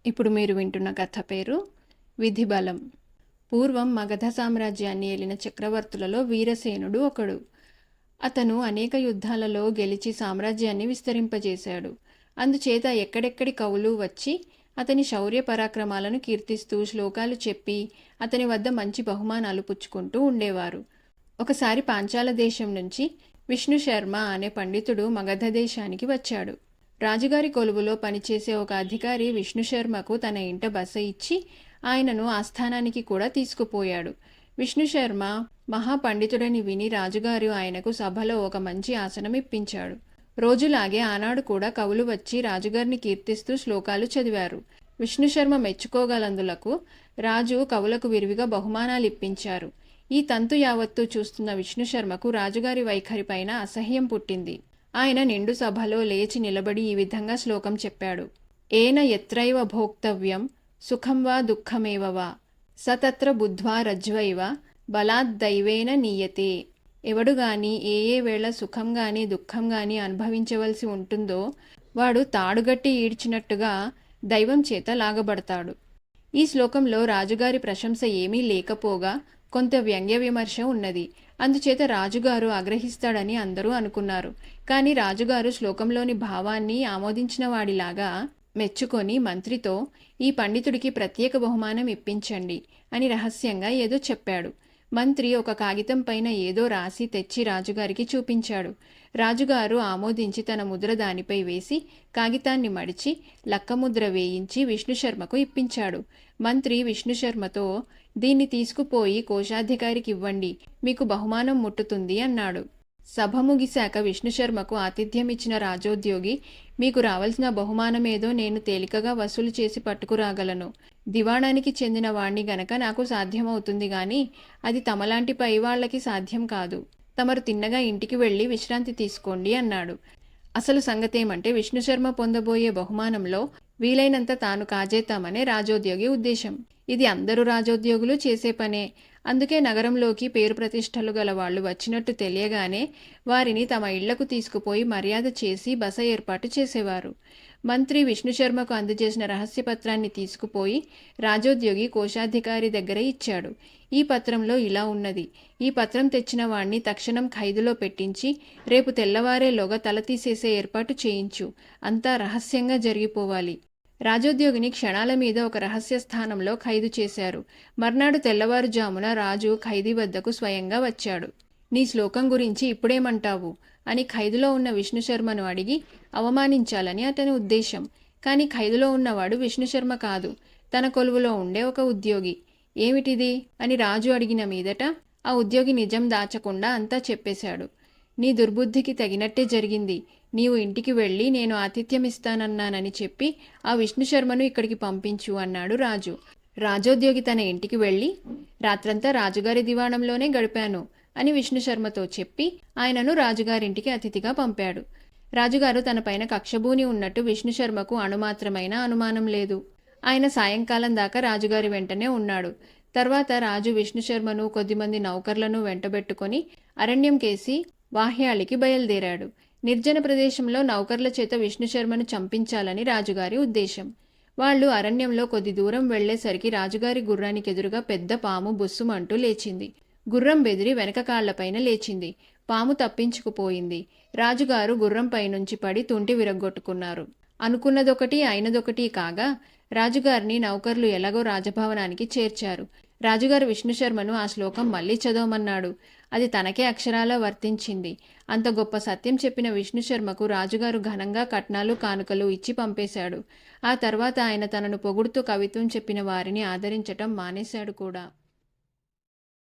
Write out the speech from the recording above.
ఇప్పుడు మీరు వింటున్న కథ పేరు విధిబలం. పూర్వం మగధ సామ్రాజ్యాన్ని ఏలిన చక్రవర్తులలో వీరసేనుడు ఒకడు. అతను అనేక యుద్ధాలలో గెలిచి సామ్రాజ్యాన్ని విస్తరింపజేశాడు. అందుచేత ఎక్కడెక్కడి కవులు వచ్చి అతని శౌర్య పరాక్రమాలను కీర్తిస్తూ శ్లోకాలు చెప్పి అతని వద్ద మంచి బహుమానాలు పుచ్చుకుంటూ ఉండేవారు. ఒకసారి పాంచాల దేశం నుంచి విష్ణు శర్మ అనే పండితుడు మగధ దేశానికి వచ్చాడు. రాజుగారి కొలువులో పనిచేసే ఒక అధికారి విష్ణుశర్మకు తన ఇంట బస ఇచ్చి ఆయనను ఆస్థానానికి కూడా తీసుకుపోయాడు. విష్ణుశర్మ మహాపండితుడని విని రాజుగారు ఆయనకు సభలో ఒక మంచి ఆసనం ఇప్పించాడు. రోజులాగే ఆనాడు కూడా కవులు వచ్చి రాజుగారిని కీర్తిస్తూ శ్లోకాలు చదివారు. విష్ణుశర్మ మెచ్చుకోగలందులకు రాజు కవులకు విరివిగా బహుమానాలు ఇప్పించారు. ఈ తంతు యావత్తు చూస్తున్న విష్ణుశర్మకు రాజుగారి వైఖరిపైన అసహ్యం పుట్టింది. ఆయన నిండు సభలో లేచి నిలబడి ఈ విధంగా శ్లోకం చెప్పాడు. ఏన ఎత్రైవ భోక్తవ్యం సుఖం వా దుఃఖమేవ వా సతత్ర బుద్ధ్వా రజ్వైవ బలాద్దైవేన నీయతే. ఎవడుగాని ఏ వేళ సుఖం గాని దుఃఖం గాని అనుభవించవలసి ఉంటుందో వాడు తాడుగట్టి ఈడ్చినట్టుగా దైవం చేత లాగబడతాడు. ఈ శ్లోకంలో రాజుగారి ప్రశంస ఏమీ లేకపోగా కొంత వ్యంగ్య విమర్శ ఉన్నది. అందుచేత రాజుగారు ఆగ్రహిస్తాడని అందరూ అనుకున్నారు. కానీ రాజుగారు శ్లోకంలోని భావాన్ని ఆమోదించిన వాడిలాగా మెచ్చుకొని మంత్రితో ఈ పండితుడికి ప్రత్యేక బహుమానం ఇప్పించండి అని రహస్యంగా ఏదో చెప్పాడు. మంత్రి ఒక కాగితం పైన ఏదో రాసి తెచ్చి రాజుగారికి చూపించాడు. రాజుగారు ఆమోదించి తన ముద్ర దానిపై వేసి కాగితాన్ని మడిచి లక్కముద్ర వేయించి విష్ణుశర్మకు ఇప్పించాడు. మంత్రి విష్ణుశర్మతో దీన్ని తీసుకుపోయి కోశాధికారికి ఇవ్వండి, మీకు బహుమానం ముట్టుతుంది అన్నాడు. సభ ముగిశాక విష్ణుశర్మకు ఆతిథ్యమిచ్చిన రాజోద్యోగి, మీకు రావాల్సిన బహుమానమేదో నేను తేలికగా వసూలు చేసి పట్టుకురాగలను. దివాణానికి చెందిన వాణ్ణి గనక నాకు సాధ్యమవుతుంది గాని అది తమలాంటి పైవాళ్లకి సాధ్యం కాదు. తమరు తిన్నగా ఇంటికి వెళ్ళి విశ్రాంతి తీసుకోండి అన్నాడు. అసలు సంగతేమంటే విష్ణుశర్మ పొందబోయే బహుమానంలో వీలైనంత తాను కాజేతామనే రాజోద్యోగి ఉద్దేశం. ఇది అందరూ రాజోద్యోగులు చేసే పనే. అందుకే నగరంలోకి పేరు ప్రతిష్టలు గల వాళ్ళు వచ్చినట్టు తెలియగానే వారిని తమ ఇళ్లకు తీసుకుపోయి మర్యాద చేసి బస ఏర్పాటు చేసేవారు. మంత్రి విష్ణుశర్మకు అందజేసిన రహస్యపత్రాన్ని తీసుకుపోయి రాజోద్యోగి కోశాధికారి దగ్గర ఇచ్చాడు. ఈ పత్రంలో ఇలా ఉన్నది. ఈ పత్రం తెచ్చిన వాణ్ణి తక్షణం ఖైదులో పెట్టించి రేపు తెల్లవారేలోగా తల తీసేసే ఏర్పాటు చేయించు. అంతా రహస్యంగా జరిగిపోవాలి. రాజోద్యోగిని క్షణాల మీద ఒక రహస్య స్థానంలో ఖైదు చేశారు. మర్నాడు తెల్లవారుజామున రాజు ఖైదీ వద్దకు స్వయంగా వచ్చాడు. నీ శ్లోకం గురించి ఇప్పుడేమంటావు అని ఖైదులో ఉన్న విష్ణుశర్మను అడిగి అవమానించాలని అతని ఉద్దేశం. కానీ ఖైదులో ఉన్నవాడు విష్ణుశర్మ కాదు, తన కొలువులో ఉండే ఒక ఉద్యోగి. ఏమిటిది అని రాజు అడిగిన మీదట ఆ ఉద్యోగి నిజం దాచకుండా అంతా చెప్పేశాడు. నీ దుర్బుద్ధికి తగినట్టే జరిగింది. నీవు ఇంటికి వెళ్ళి నేను ఆతిథ్యమిస్తానన్నానని చెప్పి ఆ విష్ణుశర్మను ఇక్కడికి పంపించు అన్నాడు రాజు. రాజోద్యోగి తన ఇంటికి వెళ్ళి రాత్రంతా రాజుగారి దివాణంలోనే గడిపాను అని విష్ణుశర్మతో చెప్పి ఆయనను రాజుగారింటికి అతిథిగా పంపాడు. రాజుగారు తన పైన కక్షబూని ఉన్నట్టు విష్ణుశర్మకు అణుమాత్రమైన అనుమానం లేదు. ఆయన సాయంకాలం దాకా రాజుగారి వెంటనే ఉన్నాడు. తర్వాత రాజు విష్ణుశర్మను కొద్దిమంది నౌకర్లను వెంటబెట్టుకొని అరణ్యం కేసి వాహ్యాళికి బయలుదేరాడు. నిర్జన ప్రదేశంలో నౌకర్ల చేత విష్ణుశర్మను చంపించాలని రాజుగారి ఉద్దేశం. వాళ్ళు అరణ్యంలో కొద్ది దూరం వెళ్లేసరికి రాజుగారి గుర్రానికి ఎదురుగా పెద్ద పాము బుస్సుమంటూ లేచింది. గుర్రం బెదిరి వెనక కాళ్లపైన లేచింది. పాము తప్పించుకుపోయింది. రాజుగారు గుర్రంపై నుంచి పడి తుంటి విరగ్గొట్టుకున్నారు. అనుకున్నదొకటి అయినదొకటి కాగా రాజుగారిని నౌకర్లు ఎలాగో రాజభవనానికి చేర్చారు. రాజుగారు విష్ణుశర్మను ఆ శ్లోకం మళ్ళీ చదవమన్నాడు. అది తనకే అక్షరాలా వర్తించింది. అంత గొప్ప సత్యం చెప్పిన విష్ణుశర్మకు రాజుగారు ఘనంగా కట్నాలు కానుకలు ఇచ్చి పంపేశాడు. ఆ తర్వాత ఆయన తనను పొగుడుతూ కవిత్వం చెప్పిన వారిని ఆదరించటం మానేశాడు కూడా.